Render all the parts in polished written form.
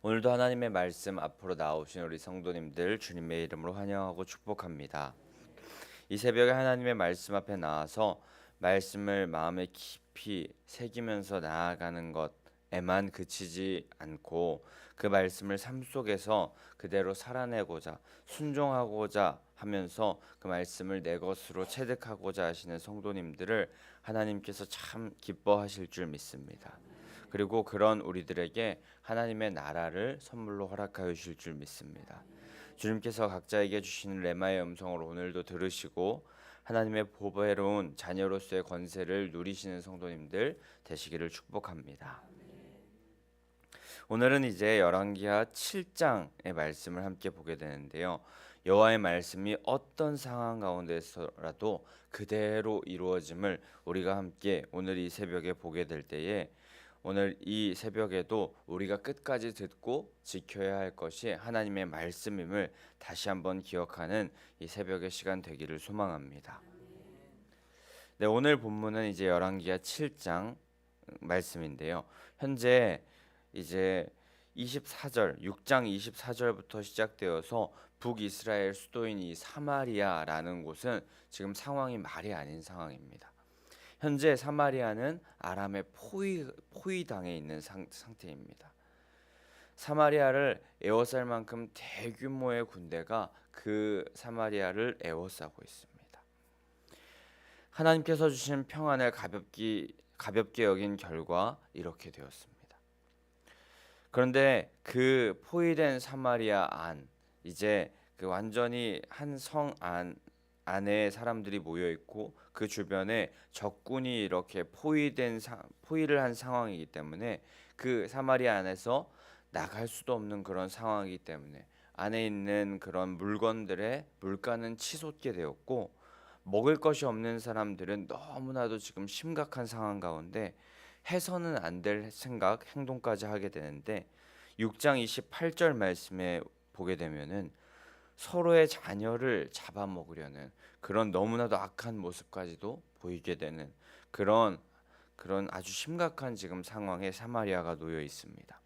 오늘도 하나님의 말씀 앞으로 나오신 우리 성도님들 주님의 이름으로 환영하고 축복합니다. 이 새벽에 하나님의 말씀 앞에 나와서 말씀을 마음에 깊이 새기면서 나아가는 것에만 그치지 않고 그 말씀을 삶 속에서 그대로 살아내고자 순종하고자 하면서 그 말씀을 내 것으로 체득하고자 하시는 성도님들을 하나님께서 참 기뻐하실 줄 믿습니다. 그리고 그런 우리들에게 하나님의 나라를 선물로 허락하여 주실 줄 믿습니다. 주님께서 각자에게 주시는 레마의 음성을 오늘도 들으시고 하나님의 보배로운 자녀로서의 권세를 누리시는 성도님들 되시기를 축복합니다. 오늘은 이제 열왕기하 7장의 말씀을 함께 보게 되는데요. 여호와의 말씀이 어떤 상황 가운데서라도 그대로 이루어짐을 우리가 함께 오늘 이 새벽에 보게 될 때에 오늘 이 새벽에도 우리가 끝까지 듣고 지켜야 할 것이 하나님의 말씀임을 다시 한번 기억하는 이 새벽의 시간 되기를 소망합니다. 네, 오늘 본문은 이제 열왕기하 7장 말씀인데요. 현재 이제 24절, 6장 24절부터 시작되어서 북이스라엘 수도인 이 사마리아라는 곳은 지금 상황이 말이 아닌 상황입니다. 현재 사마리아는 아람의 포위당해 있는 상태입니다. 사마리아를 에워쌀 만큼 대규모의 군대가 그 사마리아를 에워싸고 있습니다. 하나님께서 주신 평안을 가볍게 여긴 결과 이렇게 되었습니다. 그런데 그 포위된 사마리아 안, 이제 그 완전히 한 성 안에 사람들이 모여 있고 그 주변에 적군이 이렇게 포위를 한 상황이기 때문에 그 사마리아 안에서 나갈 수도 없는 그런 상황이기 때문에 안에 있는 그런 물건들의 물가는 치솟게 되었고 먹을 것이 없는 사람들은 너무나도 지금 심각한 상황 가운데 해서는 안 될 생각, 행동까지 하게 되는데 6장 28절 말씀에 보게 되면은 서로의 자녀를 잡아먹으려는 그런 너무나도 악한 모습까지도 보이게 되는 그런 아주 심각한 지금 상황에 사마리아가 놓여 있습니다.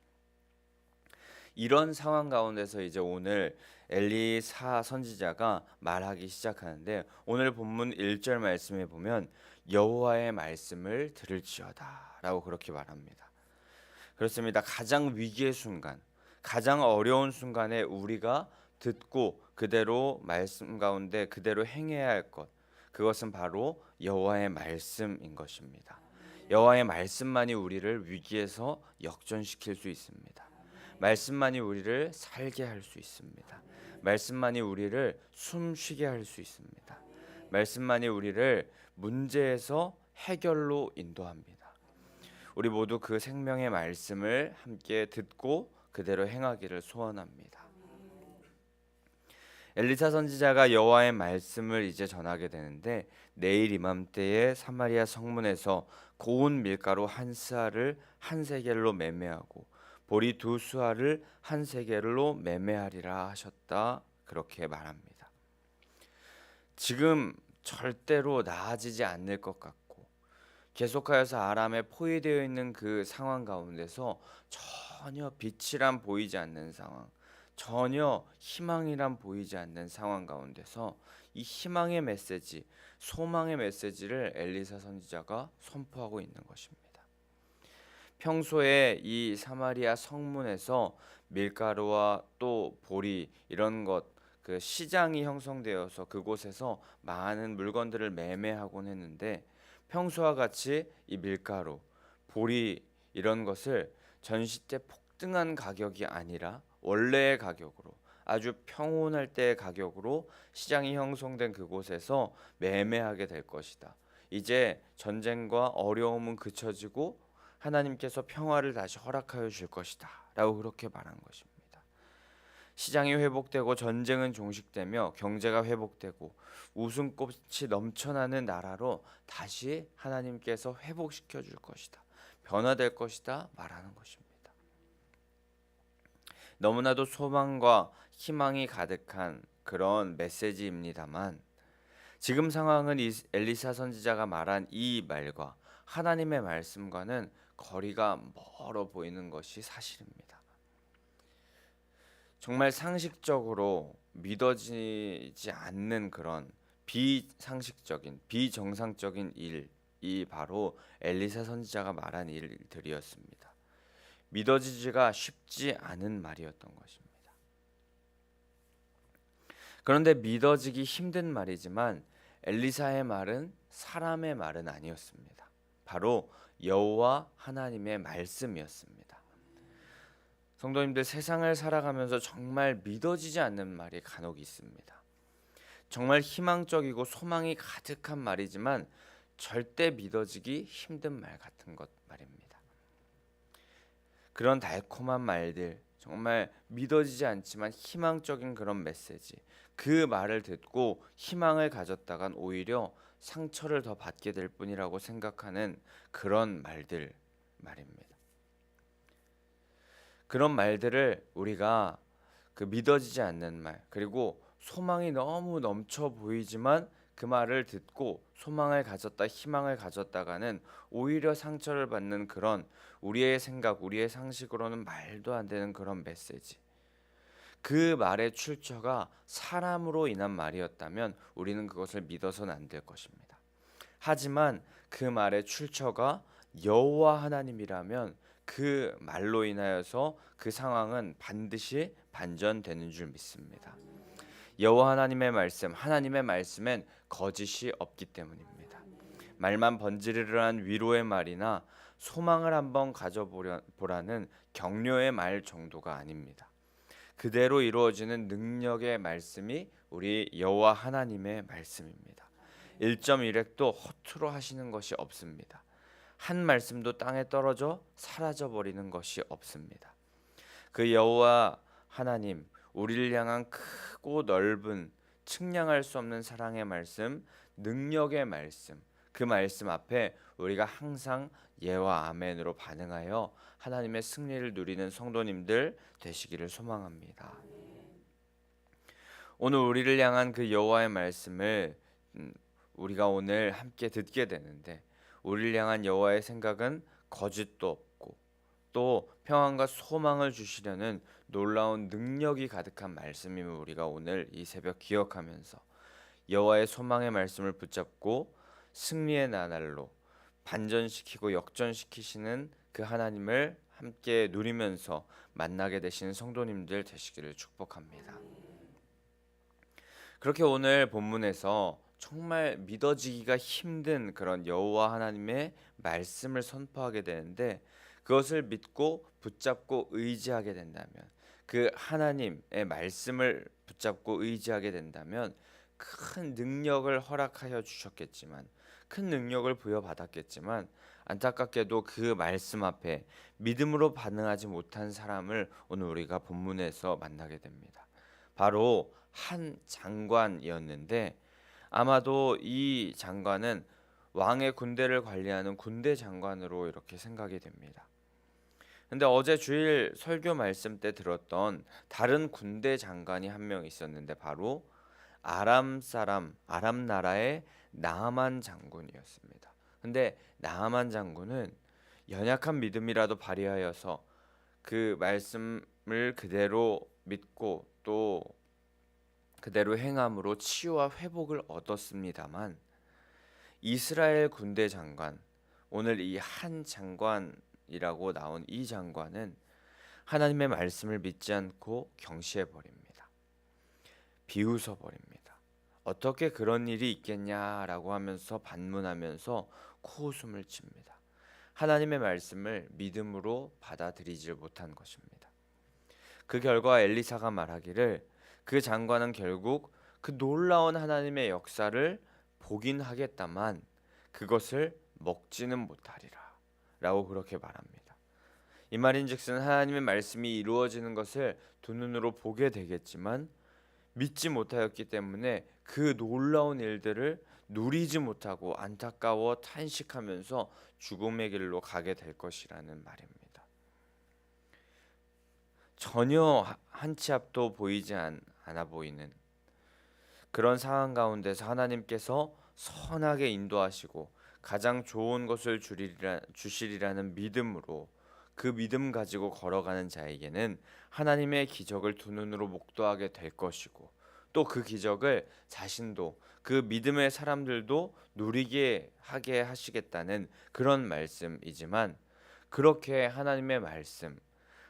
이런 상황 가운데서 이제 오늘 엘리사 선지자가 말하기 시작하는데 오늘 본문 1절 말씀에 보면 여호와의 말씀을 들을지어다라고 그렇게 말합니다. 그렇습니다. 가장 위기의 순간, 가장 어려운 순간에 우리가 듣고 그대로 말씀 가운데 그대로 행해야 할 것, 그것은 바로 여호와의 말씀인 것입니다. 여호와의 말씀만이 우리를 위기에서 역전시킬 수 있습니다. 말씀만이 우리를 살게 할 수 있습니다. 말씀만이 우리를 숨쉬게 할 수 있습니다. 말씀만이 우리를 문제에서 해결로 인도합니다. 우리 모두 그 생명의 말씀을 함께 듣고 그대로 행하기를 소원합니다. 엘리사 선지자가 여호와의 말씀을 이제 전하게 되는데 내일 이맘때에 사마리아 성문에서 고운 밀가루 한 스아를 한 세겔로 매매하고 보리 두 수아를 한 세겔로 매매하리라 하셨다. 그렇게 말합니다. 지금 절대로 나아지지 않을 것 같고 계속하여서 아람에 포위되어 있는 그 상황 가운데서 전혀 빛이란 보이지 않는 상황, 전혀 희망이란 보이지 않는 상황 가운데서 이 희망의 메시지, 소망의 메시지를 엘리사 선지자가 선포하고 있는 것입니다. 평소에 이 사마리아 성문에서 밀가루와 또 보리 이런 그 시장이 형성되어서 그곳에서 많은 물건들을 매매하곤 했는데 평소와 같이 이 밀가루, 보리 이런 것을 전시 때 폭등한 가격이 아니라 원래의 가격으로 아주 평온할 때의 가격으로 시장이 형성된 그곳에서 매매하게 될 것이다. 이제 전쟁과 어려움은 그쳐지고 하나님께서 평화를 다시 허락하여 줄 것이다 라고 그렇게 말한 것입니다. 시장이 회복되고 전쟁은 종식되며 경제가 회복되고 웃음꽃이 넘쳐나는 나라로 다시 하나님께서 회복시켜 줄 것이다. 변화될 것이다 말하는 것입니다. 너무나도 소망과 희망이 가득한 그런 메시지입니다만 지금 상황은 엘리사 선지자가 말한 이 말과 하나님의 말씀과는 거리가 멀어 보이는 것이 사실입니다. 정말 상식적으로 믿어지지 않는 그런 비상식적인 비정상적인 일이 바로 엘리사 선지자가 말한 일들이었습니다. 믿어지지가 쉽지 않은 말이었던 것입니다. 그런데 믿어지기 힘든 말이지만 엘리사의 말은 사람의 말은 아니었습니다. 바로 여호와 하나님의 말씀이었습니다. 성도님들, 세상을 살아가면서 정말 믿어지지 않는 말이 간혹 있습니다. 정말 희망적이고 소망이 가득한 말이지만 절대 믿어지기 힘든 말 같은 것 말입니다. 그런 달콤한 말들, 정말 믿어지지 않지만 희망적인 그런 메시지, 그 말을 듣고 희망을 가졌다간 오히려 상처를 더 받게 될 뿐이라고 생각하는 그런 말들 말입니다. 그런 말들을 우리가 그 믿어지지 않는 말, 그리고 소망이 너무 넘쳐 보이지만 그 말을 듣고 소망을 가졌다, 희망을 가졌다가는 오히려 상처를 받는 그런 우리의 생각, 우리의 상식으로는 말도 안 되는 그런 메시지. 그 말의 출처가 사람으로 인한 말이었다면 우리는 그것을 믿어서는 안 될 것입니다. 하지만 그 말의 출처가 여호와 하나님이라면 그 말로 인하여서 그 상황은 반드시 반전되는 줄 믿습니다. 여호와 하나님의 말씀, 하나님의 말씀엔 거짓이 없기 때문입니다. 말만 번지르르한 위로의 말이나 소망을 한번 가져보라는 격려의 말 정도가 아닙니다. 그대로 이루어지는 능력의 말씀이 우리 여호와 하나님의 말씀입니다. 1.1획도 허투루 하시는 것이 없습니다. 한 말씀도 땅에 떨어져 사라져 버리는 것이 없습니다. 그 여호와 하나님, 우리를 향한 크고 넓은 측량할 수 없는 사랑의 말씀, 능력의 말씀, 그 말씀 앞에 우리가 항상 예와 아멘으로 반응하여 하나님의 승리를 누리는 성도님들 되시기를 소망합니다. 오늘 우리를 향한 그 여호와의 말씀을 우리가 오늘 함께 듣게 되는데, 우리를 향한 여호와의 생각은 거짓도 없고 또 평안과 소망을 주시려는 놀라운 능력이 가득한 말씀임을 우리가 오늘 이 새벽 기억하면서 여호와의 소망의 말씀을 붙잡고 승리의 나날로 반전시키고 역전시키시는 그 하나님을 함께 누리면서 만나게 되시는 성도님들 되시기를 축복합니다. 그렇게 오늘 본문에서 정말 믿어지기가 힘든 그런 여호와 하나님의 말씀을 선포하게 되는데, 그것을 믿고 붙잡고 의지하게 된다면, 그 하나님의 말씀을 붙잡고 의지하게 된다면 큰 능력을 허락하여 주셨겠지만, 큰 능력을 부여받았겠지만, 안타깝게도 그 말씀 앞에 믿음으로 반응하지 못한 사람을 오늘 우리가 본문에서 만나게 됩니다. 바로 한 장관이었는데, 아마도 이 장관은 왕의 군대를 관리하는 군대 장관으로 이렇게 생각이 됩니다. 근데 어제 주일 설교 말씀 때 들었던 다른 군대 장관이 한 명 있었는데, 바로 아람 사람, 아람 나라의 나아만 장군이었습니다. 근데 나아만 장군은 연약한 믿음이라도 발휘하여서 그 말씀을 그대로 믿고 또 그대로 행함으로 치유와 회복을 얻었습니다만, 이스라엘 군대 장관, 오늘 이 한 장관이라고 나온 이 장관은 하나님의 말씀을 믿지 않고 경시해 버립니다. 비웃어 버립니다. 어떻게 그런 일이 있겠냐라고 하면서 반문하면서 코웃음을 칩니다. 하나님의 말씀을 믿음으로 받아들이지 못한 것입니다. 그 결과 엘리사가 말하기를, 그 장관은 결국 그 놀라운 하나님의 역사를 보긴 하겠다만 그것을 먹지는 못하리라 라고 그렇게 말합니다. 이 말인즉슨 하나님의 말씀이 이루어지는 것을 두 눈으로 보게 되겠지만 믿지 못하였기 때문에 그 놀라운 일들을 누리지 못하고 안타까워 탄식하면서 죽음의 길로 가게 될 것이라는 말입니다. 전혀 한 치 앞도 보이지 않아 보이는 그런 상황 가운데서 하나님께서 선하게 인도하시고 가장 좋은 것을 주시리라는 믿음으로 그 믿음 가지고 걸어가는 자에게는 하나님의 기적을 두 눈으로 목도하게 될 것이고, 또 그 기적을 자신도 그 믿음의 사람들도 누리게 하게 하시겠다는 그런 말씀이지만, 그렇게 하나님의 말씀,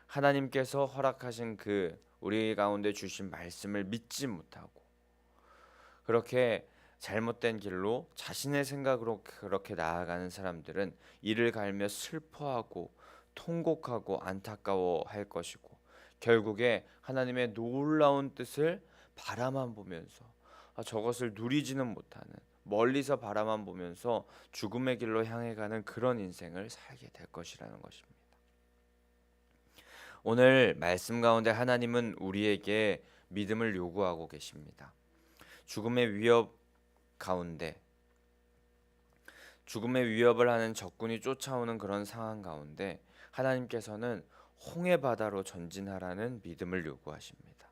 하나님께서 허락하신 그 우리 가운데 주신 말씀을 믿지 못하고 그렇게 잘못된 길로 자신의 생각으로 그렇게 나아가는 사람들은 이를 갈며 슬퍼하고 통곡하고 안타까워할 것이고, 결국에 하나님의 놀라운 뜻을 바라만 보면서 저것을 누리지는 못하는, 멀리서 바라만 보면서 죽음의 길로 향해 가는 그런 인생을 살게 될 것이라는 것입니다. 오늘 말씀 가운데 하나님은 우리에게 믿음을 요구하고 계십니다. 죽음의 위협 가운데, 죽음의 위협을 하는 적군이 쫓아오는 그런 상황 가운데 하나님께서는 홍해 바다로 전진하라는 믿음을 요구하십니다.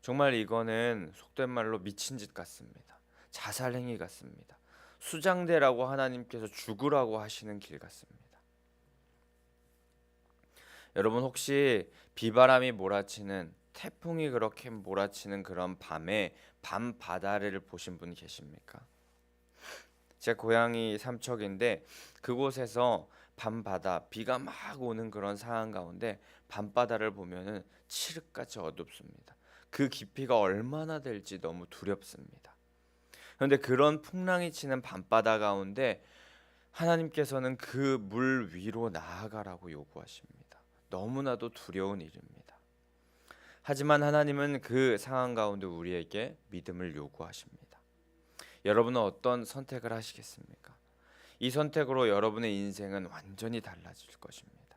정말 이거는 속된 말로 미친 짓 같습니다. 자살 행위 같습니다. 수장되라고 하나님께서 죽으라고 하시는 길 같습니다. 여러분, 혹시 비바람이 몰아치는, 태풍이 그렇게 몰아치는 그런 밤에 밤 바다를 보신 분 계십니까? 제 고향이 삼척인데 그곳에서 밤바다, 비가 막 오는 그런 상황 가운데 밤바다를 보면은 칠흑같이 어둡습니다. 그 깊이가 얼마나 될지 너무 두렵습니다. 그런데 그런 풍랑이 치는 밤바다 가운데 하나님께서는 그 물 위로 나아가라고 요구하십니다. 너무나도 두려운 일입니다. 하지만 하나님은 그 상황 가운데 우리에게 믿음을 요구하십니다. 여러분은 어떤 선택을 하시겠습니까? 이 선택으로 여러분의 인생은 완전히 달라질 것입니다.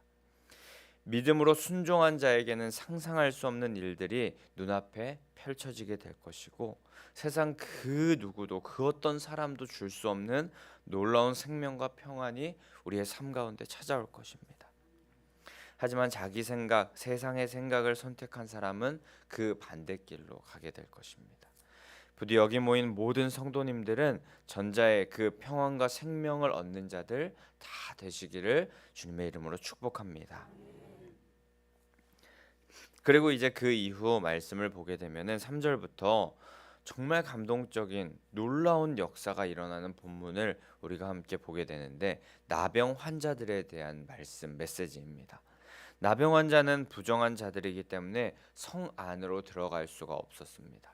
믿음으로 순종한 자에게는 상상할 수 없는 일들이 눈앞에 펼쳐지게 될 것이고, 세상 그 누구도 그 어떤 사람도 줄 수 없는 놀라운 생명과 평안이 우리의 삶 가운데 찾아올 것입니다. 하지만 자기 생각, 세상의 생각을 선택한 사람은 그 반대길로 가게 될 것입니다. 부디 여기 모인 모든 성도님들은 전자의 그 평안과 생명을 얻는 자들 다 되시기를 주님의 이름으로 축복합니다. 그리고 이제 그 이후 말씀을 보게 되면은 3절부터 정말 감동적인 놀라운 역사가 일어나는 본문을 우리가 함께 보게 되는데, 나병 환자들에 대한 말씀, 메시지입니다. 나병 환자는 부정한 자들이기 때문에 성 안으로 들어갈 수가 없었습니다.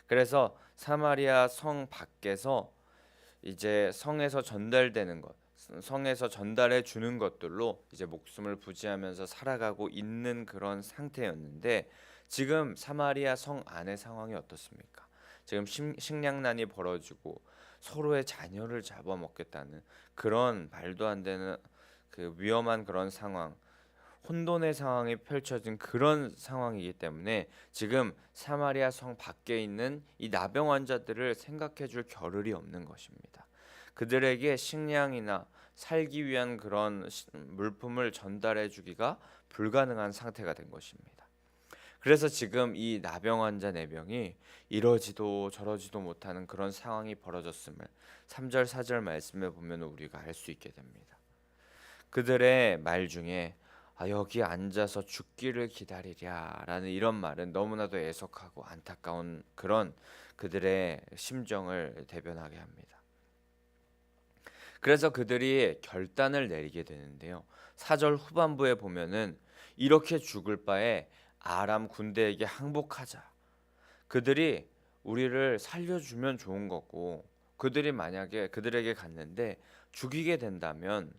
그래서 사마리아 성 밖에서 이제 성에서 전달되는 것, 성에서 전달해 주는 것들로 이제 목숨을 부지하면서 살아가고 있는 그런 상태였는데, 지금 사마리아 성 안의 상황이 어떻습니까? 지금 식량난이 벌어지고 서로의 자녀를 잡아먹겠다는 그런 말도 안 되는 그 위험한 그런 상황, 혼돈의 상황이 펼쳐진 그런 상황이기 때문에 지금 사마리아 성 밖에 있는 이 나병 환자들을 생각해 줄 겨를이 없는 것입니다. 그들에게 식량이나 살기 위한 그런 물품을 전달해 주기가 불가능한 상태가 된 것입니다. 그래서 지금 이 나병 환자 4명이 이러지도 저러지도 못하는 그런 상황이 벌어졌음을 3절 4절 말씀에 보면 우리가 알 수 있게 됩니다. 그들의 말 중에 여기 앉아서 죽기를 기다리랴라는 이런 말은 너무나도 애석하고 안타까운 그런 그들의 심정을 대변하게 합니다. 그래서 그들이 결단을 내리게 되는데요. 4절 후반부에 보면은 이렇게 죽을 바에 아람 군대에게 항복하자. 그들이 우리를 살려주면 좋은 거고, 그들이 만약에 그들에게 갔는데 죽이게 된다면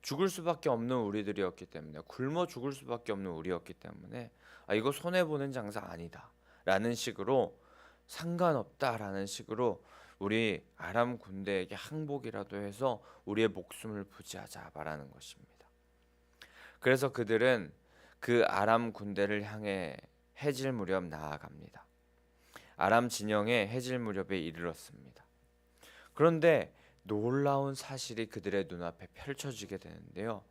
죽을 수밖에 없는 우리들이었기 때문에, 굶어 죽을 수밖에 없는 우리였기 때문에 이거 손해보는 장사 아니다 라는 식으로, 상관없다라는 식으로 우리 아람 군대에게 항복이라도 해서 우리의 목숨을 부지하자 말하는 것입니다. 그래서 그들은 그 아람 군대를 향해 해질 무렵 나아갑니다. 아람 진영에 해질 무렵에 이르렀습니다. 그런데 놀라운 사실이 그들의 눈앞에 펼쳐지게 되는데요.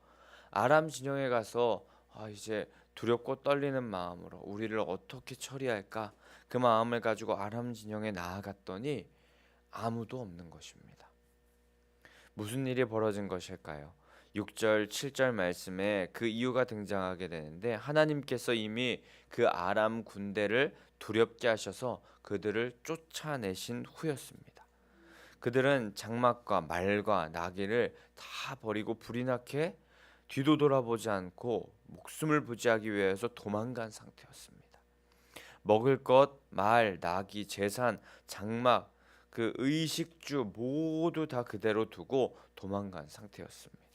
아람 진영에 가서 이제 두렵고 떨리는 마음으로 우리를 어떻게 처리할까, 그 마음을 가지고 아람 진영에 나아갔더니 아무도 없는 것입니다. 무슨 일이 벌어진 것일까요? 6절, 7절 말씀에 그 이유가 등장하게 되는데 하나님께서 이미 그 아람 군대를 두렵게 하셔서 그들을 쫓아내신 후였습니다. 그들은 장막과 말과 나귀를 다 버리고 불이 나게 뒤도 돌아보지 않고 목숨을 부지하기 위해서 도망간 상태였습니다. 먹을 것, 말, 나귀, 재산, 장막, 그 의식주 모두 다 그대로 두고 도망간 상태였습니다.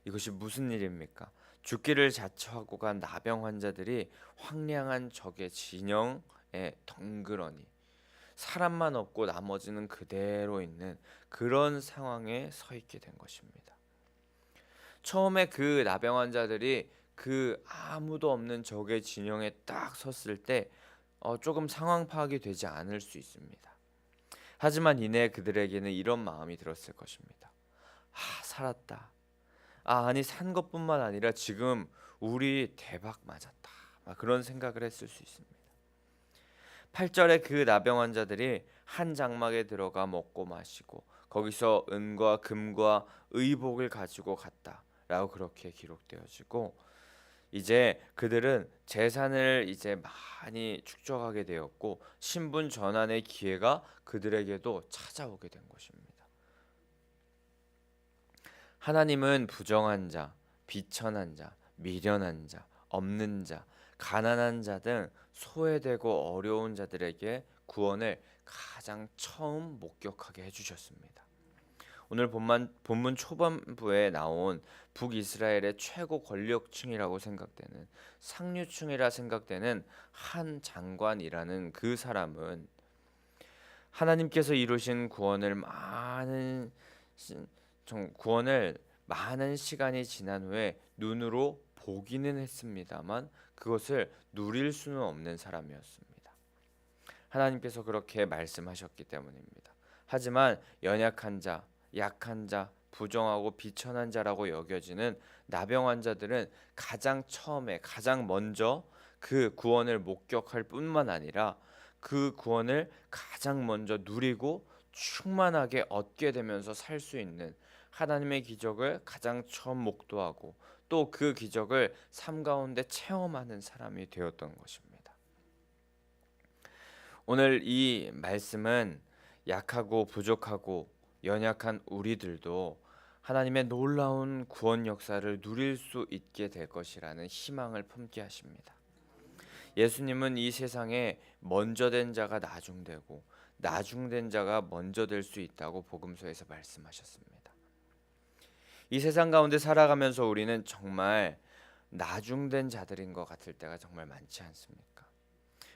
이것이 무슨 일입니까? 죽기를 자처하고 간 나병 환자들이 황량한 적의 진영에 덩그러니 사람만 없고 나머지는 그대로 있는 그런 상황에 서 있게 된 것입니다. 처음에 그 나병 환자들이 그 아무도 없는 적의 진영에 딱 섰을 때 조금 상황 파악이 되지 않을 수 있습니다. 하지만 이내 그들에게는 이런 마음이 들었을 것입니다. 살았다. 아니 산 것뿐만 아니라 지금 우리 대박 맞았다. 그런 생각을 했을 수 있습니다. 8절에 그 나병 환자들이 한 장막에 들어가 먹고 마시고 거기서 은과 금과 의복을 가지고 갔다라고 그렇게 기록되어지고 이제 그들은 재산을 이제 많이 축적하게 되었고 신분 전환의 기회가 그들에게도 찾아오게 된 것입니다. 하나님은 부정한 자, 비천한 자, 미련한 자, 없는 자, 가난한 자 등 소외되고 어려운 자들에게 구원을 가장 처음 목격하게 해주셨습니다. 오늘 본문 초반부에 나온 북이스라엘의 최고 권력층이라고 생각되는 상류층이라 생각되는 한 장관이라는 그 사람은 하나님께서 이루신 구원을 많은 시간이 지난 후에 눈으로 보기는 했습니다만 그것을 누릴 수는 없는 사람이었습니다. 하나님께서 그렇게 말씀하셨기 때문입니다. 하지만 연약한 자, 약한 자, 부정하고 비천한 자라고 여겨지는 나병 환자들은 가장 처음에 가장 먼저 그 구원을 목격할 뿐만 아니라 그 구원을 가장 먼저 누리고 충만하게 얻게 되면서 살 수 있는 하나님의 기적을 가장 처음 목도하고 또 그 기적을 삶 가운데 체험하는 사람이 되었던 것입니다. 오늘 이 말씀은 약하고 부족하고 연약한 우리들도 하나님의 놀라운 구원 역사를 누릴 수 있게 될 것이라는 희망을 품게 하십니다. 예수님은 이 세상에 먼저 된 자가 나중되고 나중된 자가 먼저 될 수 있다고 복음서에서 말씀하셨습니다. 이 세상 가운데 살아가면서 우리는 정말 나중된 자들인 것 같을 때가 정말 많지 않습니까?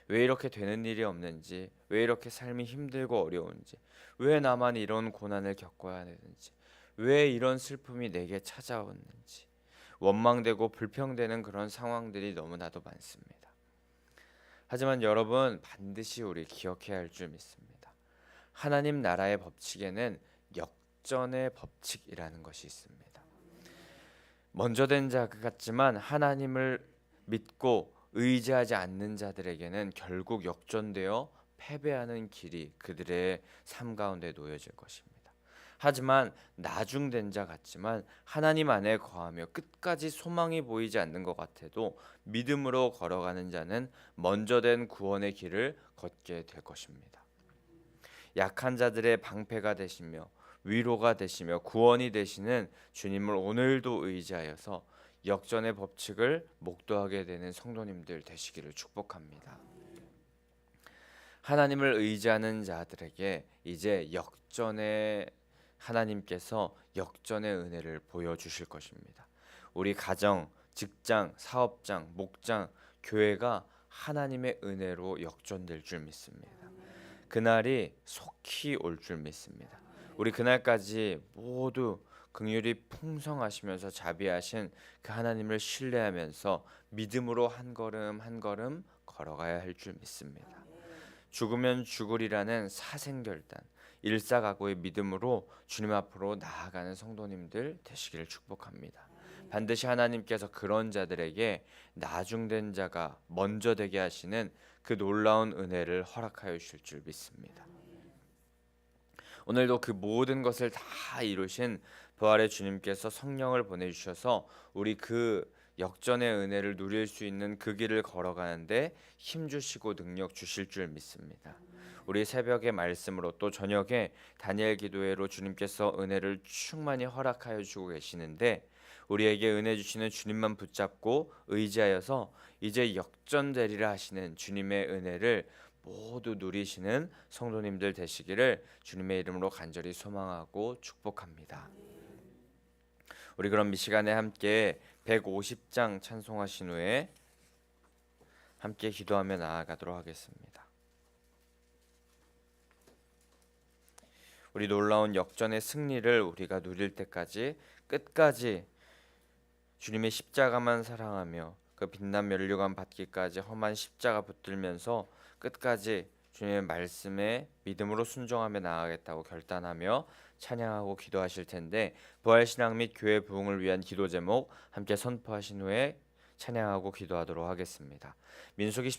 왜 이렇게 되는 일이 없는지, 왜 이렇게 삶이 힘들고 어려운지, 왜 나만 이런 고난을 겪어야 되는지, 왜 이런 슬픔이 내게 찾아오는지 원망되고 불평되는 그런 상황들이 너무나도 많습니다. 하지만 여러분 반드시 우리 기억해야 할 줄 믿습니다. 하나님 나라의 법칙에는 역전의 법칙이라는 것이 있습니다. 먼저 된 자 같지만 하나님을 믿고 의지하지 않는 자들에게는 결국 역전되어 패배하는 길이 그들의 삶 가운데 놓여질 것입니다. 하지만 나중된 자 같지만 하나님 안에 거하며 끝까지 소망이 보이지 않는 것 같아도 믿음으로 걸어가는 자는 먼저 된 구원의 길을 걷게 될 것입니다. 약한 자들의 방패가 되시며 위로가 되시며 구원이 되시는 주님을 오늘도 의지하여서 역전의 법칙을 목도하게 되는 성도님들 되시기를 축복합니다. 하나님을 의지하는 자들에게 이제 하나님께서 역전의 은혜를 보여주실 것입니다. 우리 가정, 직장, 사업장, 목장, 교회가 하나님의 은혜로 역전될 줄 믿습니다. 그날이 속히 올 줄 믿습니다. 우리 그날까지 모두 긍휼이 풍성하시면서 자비하신 그 하나님을 신뢰하면서 믿음으로 한 걸음 한 걸음 걸어가야 할 줄 믿습니다. 죽으면 죽으리라는 사생결단, 일사각오의 믿음으로 주님 앞으로 나아가는 성도님들 되시기를 축복합니다. 반드시 하나님께서 그런 자들에게 나중된 자가 먼저 되게 하시는 그 놀라운 은혜를 허락하여 주실 줄 믿습니다. 오늘도 그 모든 것을 다 이루신 부활의 주님께서 성령을 보내주셔서 우리 그 역전의 은혜를 누릴 수 있는 그 길을 걸어가는데 힘주시고 능력 주실 줄 믿습니다. 우리 새벽의 말씀으로 또 저녁에 다니엘 기도회로 주님께서 은혜를 충만히 허락하여 주고 계시는데 우리에게 은혜 주시는 주님만 붙잡고 의지하여서 이제 역전되리라 하시는 주님의 은혜를 모두 누리시는 성도님들 되시기를 주님의 이름으로 간절히 소망하고 축복합니다. 우리 그럼 이 시간에 함께 150장 찬송하신 후에 함께 기도하며 나아가도록 하겠습니다. 우리 놀라운 역전의 승리를 우리가 누릴 때까지 끝까지 주님의 십자가만 사랑하며 그 빛난 면류관 받기까지 험한 십자가 붙들면서 끝까지 주님의 말씀에 믿음으로 순종하며 나아가겠다고 결단하며 찬양하고 기도하실 텐데 부활신앙 및 교회 부흥을 위한 기도 제목 함께 선포하신 후에 찬양하고 기도하도록 하겠습니다. 민수기